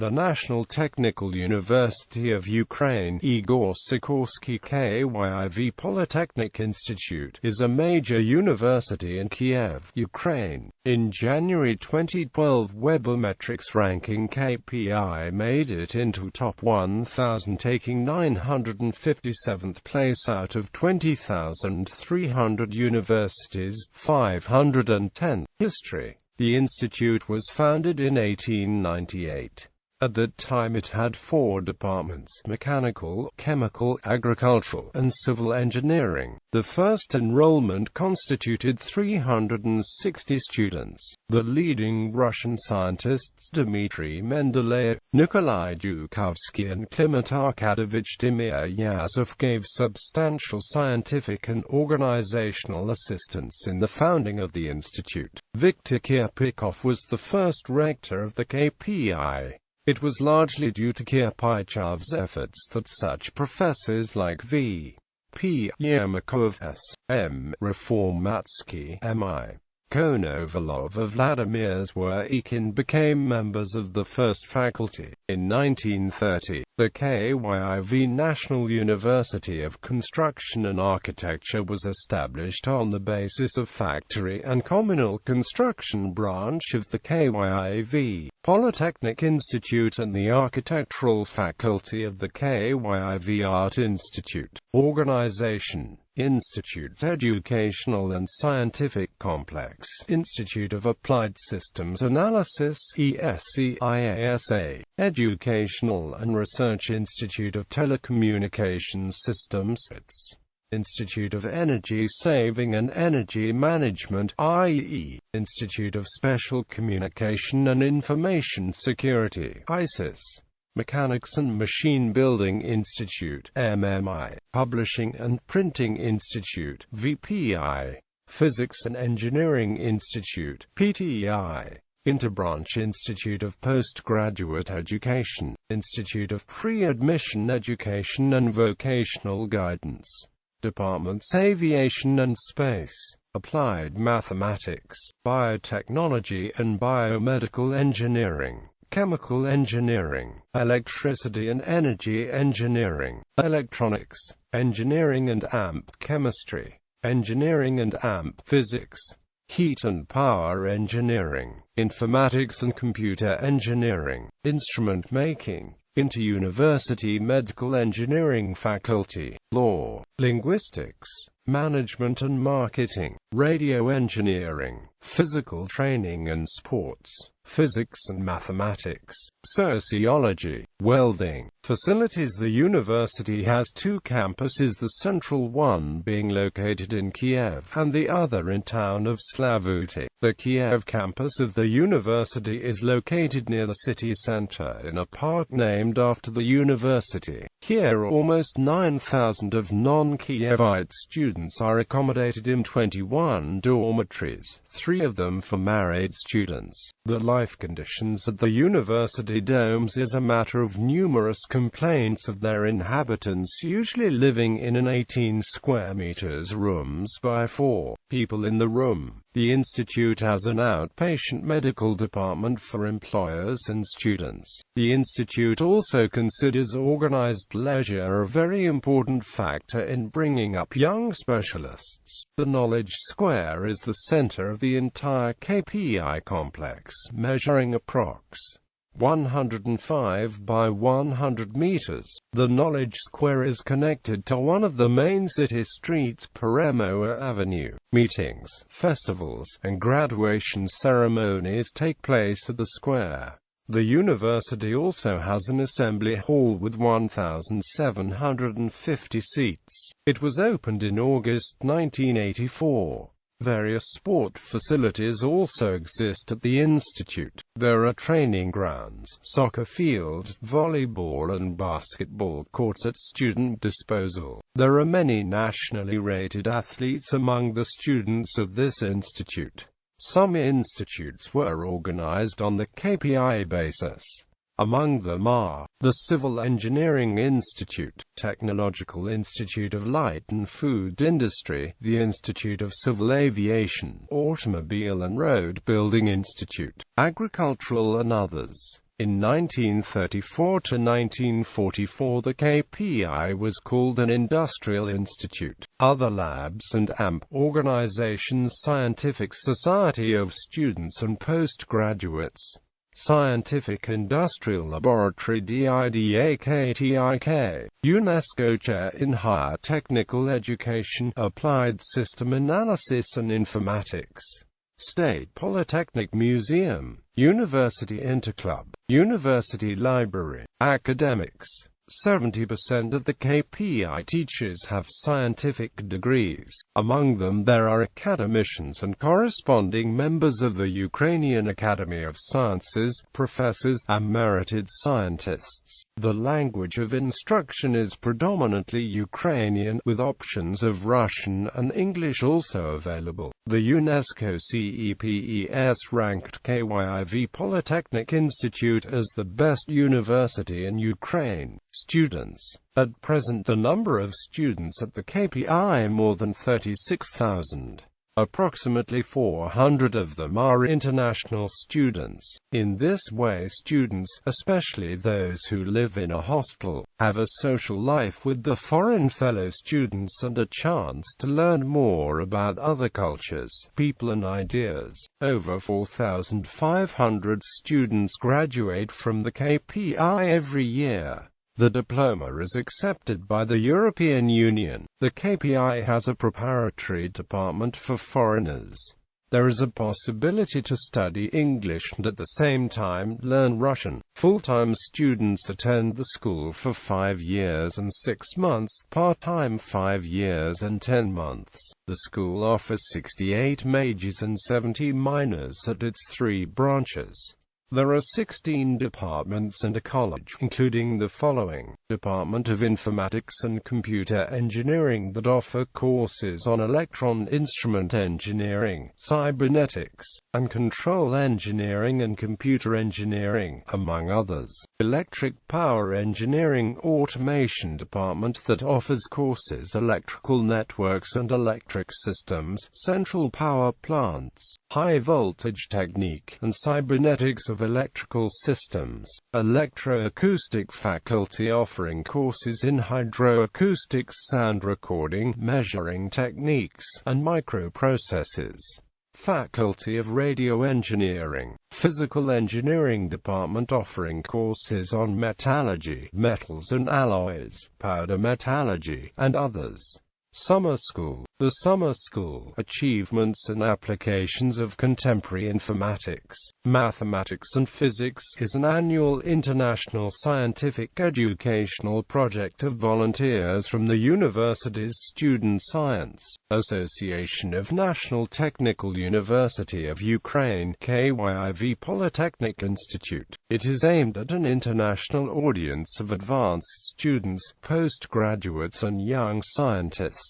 The National Technical University of Ukraine, Igor Sikorsky Kyiv Polytechnic Institute, is a major university in Kiev, Ukraine. In January 2012, Webometrics Ranking KPI made it into top 1,000, taking 957th place out of 20,300 universities, 510. History. The institute was founded in 1898. At that time it had 4 departments: mechanical, chemical, agricultural, and civil engineering. The first enrollment constituted 360 students. The leading Russian scientists Dmitry Mendeleev, Nikolai Zhukovsky and Klimet Arkadovich Timiryazev gave substantial scientific and organizational assistance in the founding of the institute. Viktor Kirpikov was the first rector of the KPI. It was largely due to Kirpichov's efforts that such professors like V.P. Yermakov, S.M. Reformatsky, M.I. Konovalov of Vladimir Zworykin became members of the first faculty. In 1930, the Kyiv National University of Construction and Architecture was established on the basis of factory and communal construction branch of the Kyiv Polytechnic Institute and the architectural faculty of the Kyiv Art Institute. Organization: Institute's Educational and Scientific Complex, Institute of Applied Systems Analysis (ESCIASA), Educational and Research Institute of Telecommunications Systems Institute of Energy Saving and Energy Management (IE), Institute of Special Communication and Information Security (ISIS), Mechanics and Machine Building Institute (MMI), Publishing and Printing Institute (VPI), Physics and Engineering Institute (PTI), Interbranch Institute of Postgraduate Education, Institute of Pre-Admission Education and Vocational Guidance. Departments: Aviation and Space, Applied Mathematics, Biotechnology and Biomedical Engineering, Chemical Engineering, Electricity and Energy Engineering, Electronics, Engineering and AMP Chemistry, Engineering and AMP Physics, Heat and Power Engineering, Informatics and Computer Engineering, Instrument Making, Inter-University Medical Engineering Faculty, Law, Linguistics, Management and Marketing, Radio Engineering, Physical Training and Sports, Physics and Mathematics, Sociology, Welding. Facilities: the university has 2 campuses, the central one being located in Kiev, and the other in town of Slavuty. The Kiev campus of the university is located near the city center in a park named after the university. Here almost 9,000 of non-Kievite students are accommodated in 21 dormitories, 3 of them for married students. The life conditions at the university domes is a matter of numerous complaints of their inhabitants usually living in an 18 square meters rooms by 4 people in the room. The institute has an outpatient medical department for employers and students. The institute also considers organized leisure a very important factor in bringing up young specialists. The Knowledge Square is the center of the entire KPI complex, measuring approx. 105 by 100 meters. The Knowledge Square is connected to one of the main city streets, Peremoa Avenue. Meetings, festivals, and graduation ceremonies take place at the square. The university also has an assembly hall with 1,750 seats. It was opened in August 1984. Various sport facilities also exist at the institute. There are training grounds, soccer fields, volleyball and basketball courts at student disposal. There are many nationally rated athletes among the students of this institute. Some institutes were organized on the KPI basis. Among them are the Civil Engineering Institute, Technological Institute of Light and Food Industry, the Institute of Civil Aviation, Automobile and Road Building Institute, Agricultural and others. In 1934 to 1944 the KPI was called an industrial institute. Other labs and AMP organizations: Scientific Society of Students and Postgraduates, Scientific Industrial Laboratory DIDAKTIK, UNESCO Chair in Higher Technical Education, Applied System Analysis and Informatics, State Polytechnic Museum, University Interclub, University Library. Academics: 70% of the KPI teachers have scientific degrees. Among them there are academicians and corresponding members of the Ukrainian Academy of Sciences, professors, and merited scientists. The language of instruction is predominantly Ukrainian, with options of Russian and English also available. The UNESCO CEPES ranked Kyiv Polytechnic Institute as the best university in Ukraine. Students. At present the number of students at the KPI more than 36,000. Approximately 400 of them are international students. In this way students, especially those who live in a hostel, have a social life with the foreign fellow students and a chance to learn more about other cultures, people and ideas. Over 4,500 students graduate from the KPI every year. The diploma is accepted by the European Union. The KPI has a preparatory department for foreigners. There is a possibility to study English and at the same time learn Russian. Full-time students attend the school for 5 years and 6 months, part-time 5 years and 10 months. The school offers 68 majors and 70 minors at its 3 branches. There are 16 departments and a college, including the following: Department of Informatics and Computer Engineering that offer courses on electron instrument engineering, cybernetics, and control engineering and computer engineering, among others. Electric Power Engineering Automation Department that offers courses electrical networks and electric systems, central power plants, high voltage technique, and cybernetics of electrical systems. Electroacoustic faculty offering courses in hydroacoustics, sound recording, measuring techniques, and microprocesses. Faculty of Radio Engineering, Physical Engineering Department offering courses on metallurgy, metals and alloys, powder metallurgy, and others. Summer School. The Summer School, Achievements and Applications of Contemporary Informatics, Mathematics and Physics, is an annual international scientific educational project of volunteers from the university's Student Science Association of National Technical University of Ukraine, Kyiv Polytechnic Institute. It is aimed at an international audience of advanced students, postgraduates and young scientists.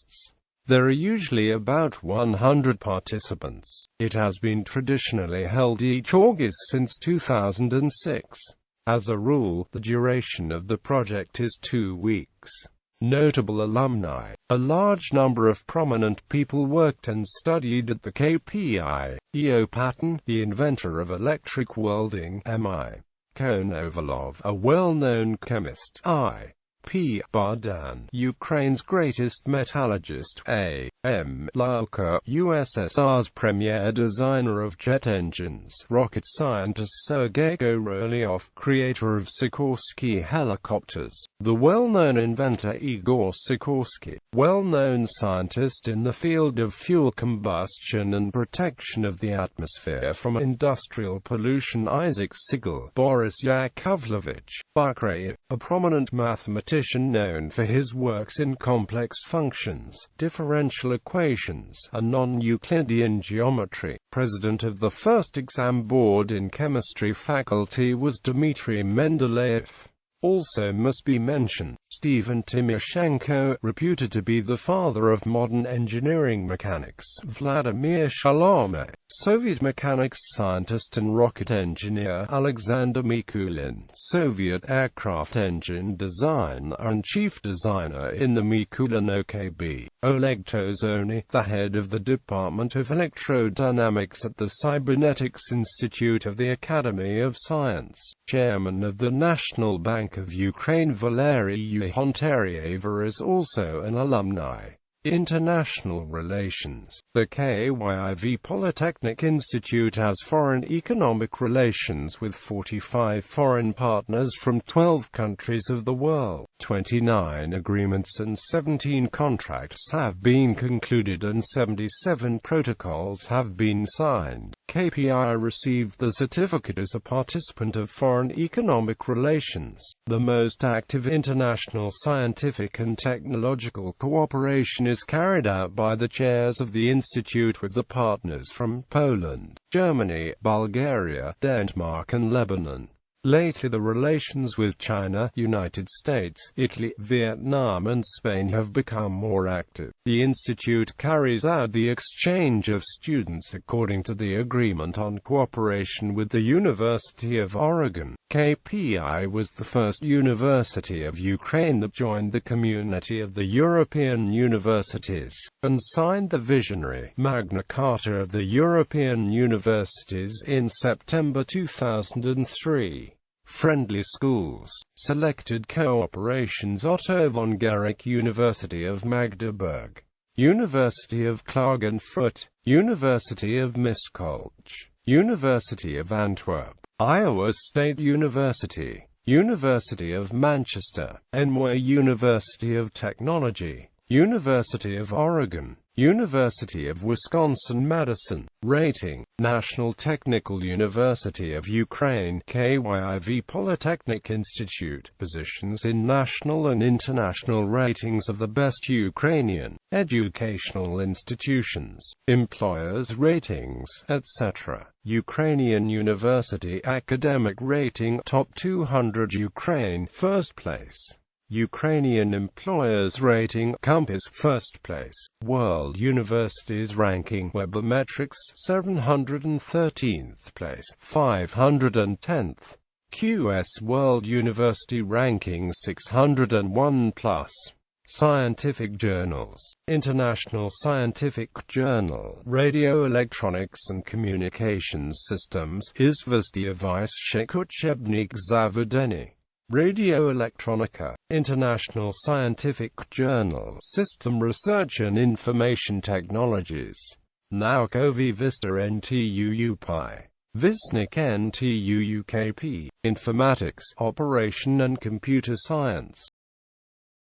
There are usually about 100 participants. It has been traditionally held each August since 2006. As a rule, the duration of the project is 2 weeks. Notable alumni. A large number of prominent people worked and studied at the KPI. E.O. Patton, the inventor of electric welding, M.I. Konovalov, a well-known chemist, I.P. Bardan, Ukraine's greatest metallurgist, A.M. Lalka, USSR's premier designer of jet engines, rocket scientist Sergei Korolyov, creator of Sikorsky helicopters, the well-known inventor Igor Sikorsky, well-known scientist in the field of fuel combustion and protection of the atmosphere from industrial pollution Isaac Sigal, Boris Yakovlevich Bakreyev, a prominent mathematician known for his works in complex functions, differential equations, and non-Euclidean geometry. President of the first exam board in chemistry faculty was Dmitry Mendeleev. Also must be mentioned, Stephen Timoshenko, reputed to be the father of modern engineering mechanics. Vladimir Shalomey, Soviet mechanics scientist and rocket engineer. Alexander Mikulin, Soviet aircraft engine designer and chief designer in the Mikulin OKB. Oleg Tozony, the head of the Department of Electrodynamics at the Cybernetics Institute of the Academy of Science. Chairman of the National Bank of Ukraine Valery Hontaryeva is also an alumni. International relations. The Kyiv Polytechnic Institute has foreign economic relations with 45 foreign partners from 12 countries of the world. 29 agreements and 17 contracts have been concluded and 77 protocols have been signed. KPI received the certificate as a participant of foreign economic relations. The most active international scientific and technological cooperation is carried out by the chairs of the Institute with the partners from Poland, Germany, Bulgaria, Denmark and Lebanon. Lately the relations with China, United States, Italy, Vietnam and Spain have become more active. The institute carries out the exchange of students according to the Agreement on Cooperation with the University of Oregon. KPI was the first university of Ukraine that joined the community of the European universities, and signed the visionary Magna Carta of the European universities in September 2003. Friendly schools. Selected cooperations: Otto von Guericke University of Magdeburg, University of Klagenfurt, University of Miskolc, University of Antwerp, Iowa State University, University of Manchester, NY University of Technology, University of Oregon, University of Wisconsin-Madison. Rating: National Technical University of Ukraine, Kyiv Polytechnic Institute, positions in national and international ratings of the best Ukrainian educational institutions, employers' ratings, etc. Ukrainian University Academic Rating Top 200 Ukraine, first place. Ukrainian Employers Rating Compass, first place. World Universities Ranking Webometrics 713th place, 510th. QS World University Ranking 601 plus. Scientific journals. International Scientific Journal, Radio Electronics and Communications Systems, Izvestia Vyshek Uchebnik Zavodeny. Radio Electronica, International Scientific Journal, System Research and Information Technologies. Naukovi Vista NTUU KPI. Visnik NTUU KPI. Informatics, Operation and Computer Science.